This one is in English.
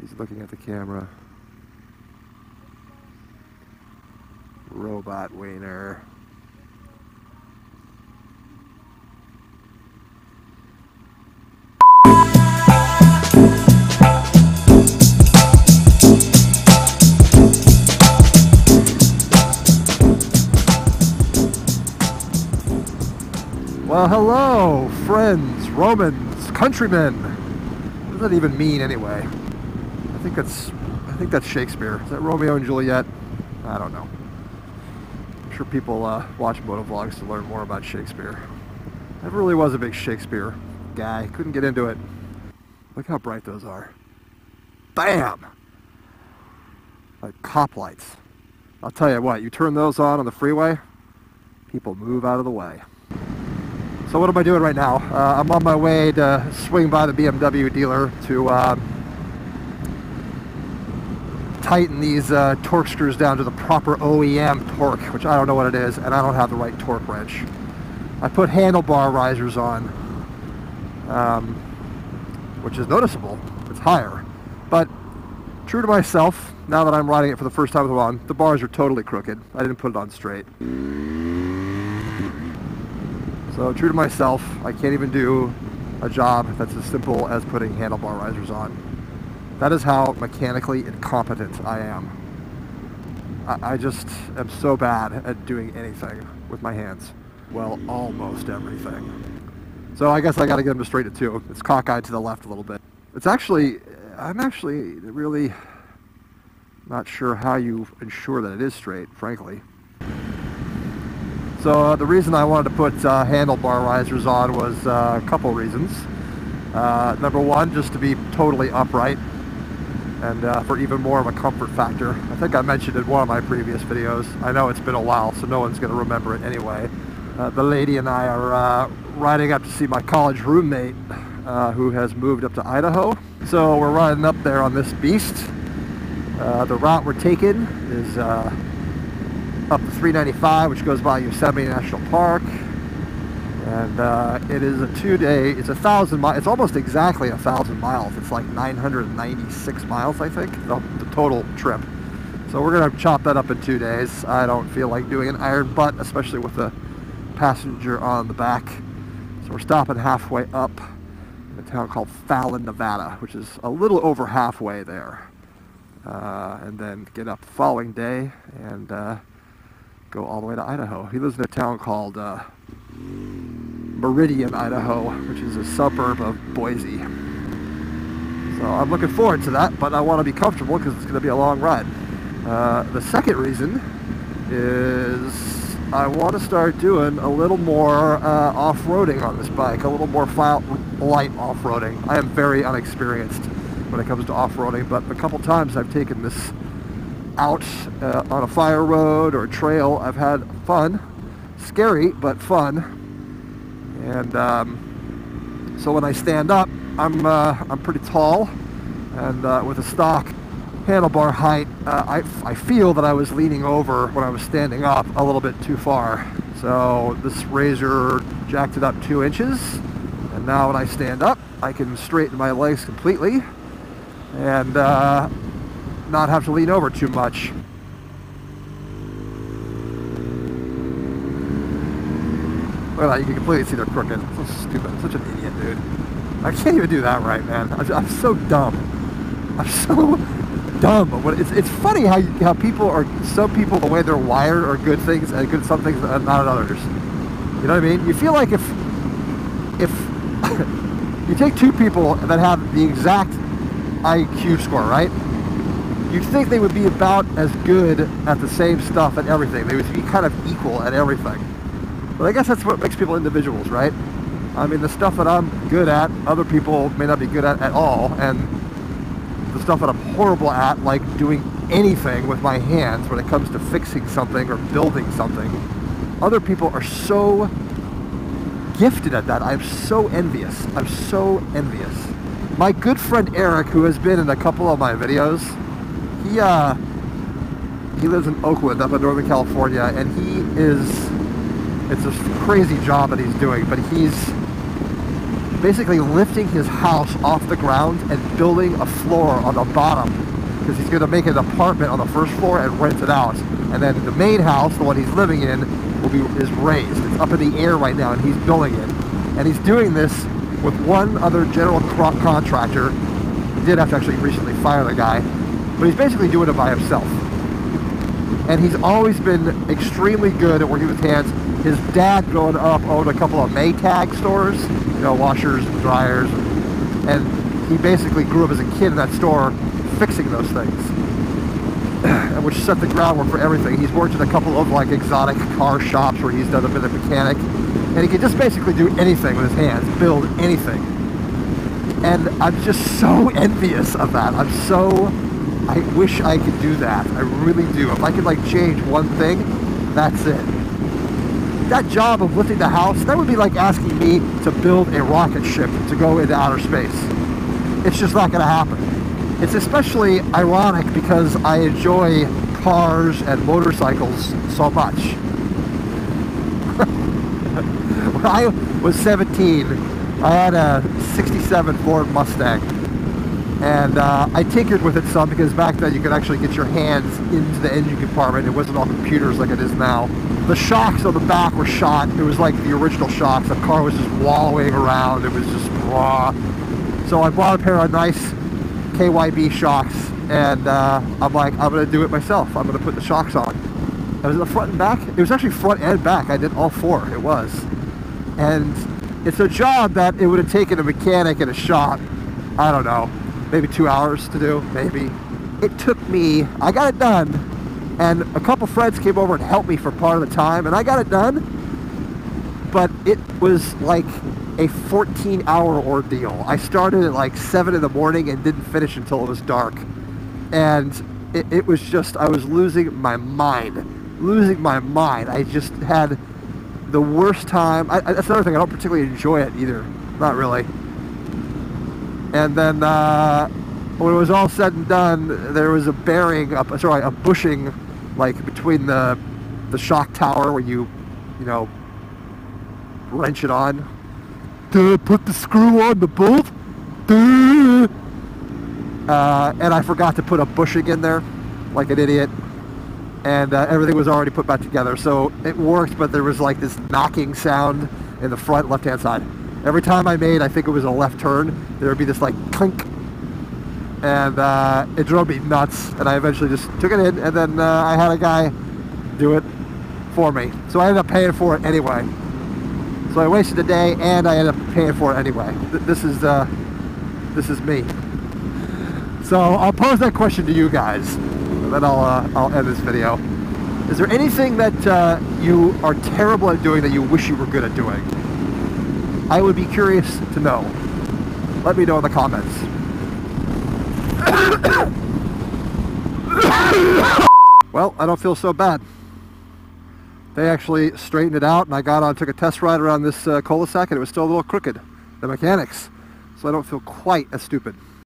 He's looking at the camera. Robot wiener. Well, hello, friends, Romans, countrymen. What does that even mean anyway? I think that's Shakespeare. Is that Romeo and Juliet? I don't know. I'm sure people watch motovlogs to learn more about Shakespeare. I really was a big Shakespeare guy. Couldn't get into it. Look how bright those are. Bam! Like cop lights. I'll tell you what, you turn those on the freeway, people move out of the way. So what am I doing right now? I'm on my way to swing by the BMW dealer to tighten these torque screws down to the proper OEM torque, which I don't know what it is, and I don't have the right torque wrench. I put handlebar risers on, which is noticeable. It's higher. But true to myself, now that I'm riding it for the first time with them on, the bars are totally crooked. I didn't put it on straight. So true to myself, I can't even do a job that's as simple as putting handlebar risers on. That is how mechanically incompetent I am. I just am so bad at doing anything with my hands. Well, almost everything. So I guess I gotta get them to straighten it too. It's cockeyed to the left a little bit. I'm actually really not sure how you ensure that it is straight, frankly. So the reason I wanted to put handlebar risers on was a couple reasons. Number one, just to be totally upright, and for even more of a comfort factor. I think I mentioned in one of my previous videos. I know it's been a while, so no one's going to remember it anyway. The lady and I are riding up to see my college roommate who has moved up to Idaho. So we're riding up there on this beast. The route we're taking is up the 395, which goes by Yosemite National Park, and it is a 2-day. It's 1,000 miles. It's almost exactly 1,000 miles. It's like 996 miles, I think, the total trip. So we're gonna chop that up in 2 days. I don't feel like doing an iron butt, especially with the passenger on the back. So we're stopping halfway up in a town called Fallon, Nevada, which is a little over halfway there, and then get up the following day and go all the way to Idaho. He lives in a town called Meridian, Idaho, which is a suburb of Boise. So I'm looking forward to that, but I want to be comfortable because it's going to be a long ride. The second reason is I want to start doing a little more off-roading on this bike, a little more light off-roading. I am very unexperienced when it comes to off-roading, but a couple times I've taken this out on a fire road or a trail. I've had fun, scary but fun, and so when I stand up, I'm pretty tall, and with a stock handlebar height, I feel that I was leaning over when I was standing up a little bit too far. So this razor jacked it up 2 inches, and now when I stand up, I can straighten my legs completely and not have to lean over too much. Look at that, you can completely see they're crooked. So stupid. I'm such an idiot, dude. I can't even do that right, man. I'm so dumb. I'm so dumb. It's funny how people are, some people, the way they're wired are good things and good some things and not others. You know what I mean? You feel like if you take two people that have the exact IQ score, right? You'd think they would be about as good at the same stuff and everything. They would be kind of equal at everything. But I guess that's what makes people individuals, right? I mean, the stuff that I'm good at, other people may not be good at all. And the stuff that I'm horrible at, like doing anything with my hands when it comes to fixing something or building something, other people are so gifted at that. I'm so envious. I'm so envious. My good friend Eric, who has been in a couple of my videos, he lives in Oakland up in Northern California, and it's a crazy job that he's doing, but basically lifting his house off the ground and building a floor on the bottom, because he's going to make an apartment on the first floor and rent it out. And then the main house, the one he's living in, is raised. It's up in the air right now, and he's building it. And he's doing this with one other general contractor. He did have to actually recently fire the guy, but he's basically doing it by himself. And he's always been extremely good at working with hands. His dad, growing up, owned a couple of Maytag stores, you know, washers and dryers, and he basically grew up as a kid in that store fixing those things, which set the groundwork for everything. He's worked in a couple of like exotic car shops where he's done a bit of mechanic, and he can just basically do anything with his hands, build anything. And I'm just so envious of that. I wish I could do that. I really do. If I could like change one thing, that's it. That job of lifting the house, that would be like asking me to build a rocket ship to go into outer space. It's just not going to happen. It's especially ironic because I enjoy cars and motorcycles so much. When I was 17, I had a 67 Ford Mustang. And I tinkered with it some, because back then you could actually get your hands into the engine compartment. It wasn't all computers like it is now. The shocks on the back were shot. It was like the original shocks. The car was just wallowing around. It was just raw. So I bought a pair of nice KYB shocks, and I'm like, I'm going to do it myself. I'm going to put the shocks on. It was the front and back. It was actually front and back. I did all four. It was. And it's a job that it would have taken a mechanic in a shop, I don't know, maybe 2 hours to do, maybe. It took me, I got it done, and a couple friends came over and helped me for part of the time, and I got it done, but it was like a 14-hour ordeal. I started at like 7 in the morning and didn't finish until it was dark. And it was just, I was losing my mind. I just had the worst time. That's another thing, I don't particularly enjoy it either. Not really. And then when it was all said and done, there was a bearing, a bushing, like between the shock tower where you know, wrench it on. Put the screw on the bolt. And I forgot to put a bushing in there, like an idiot. And everything was already put back together, so it worked. But there was like this knocking sound in the front left-hand side. Every time I made, I think it was a left turn, there would be this like clink, and it drove me nuts. And I eventually just took it in, and then I had a guy do it for me. So I ended up paying for it anyway. So I wasted a day, and I ended up paying for it anyway. This is me. So I'll pose that question to you guys, and then I'll end this video. Is there anything that you are terrible at doing that you wish you were good at doing? I would be curious to know. Let me know in the comments. Well, I don't feel so bad. They actually straightened it out, and I got on, took a test ride around this cul-de-sac, and it was still a little crooked, the mechanics. So I don't feel quite as stupid.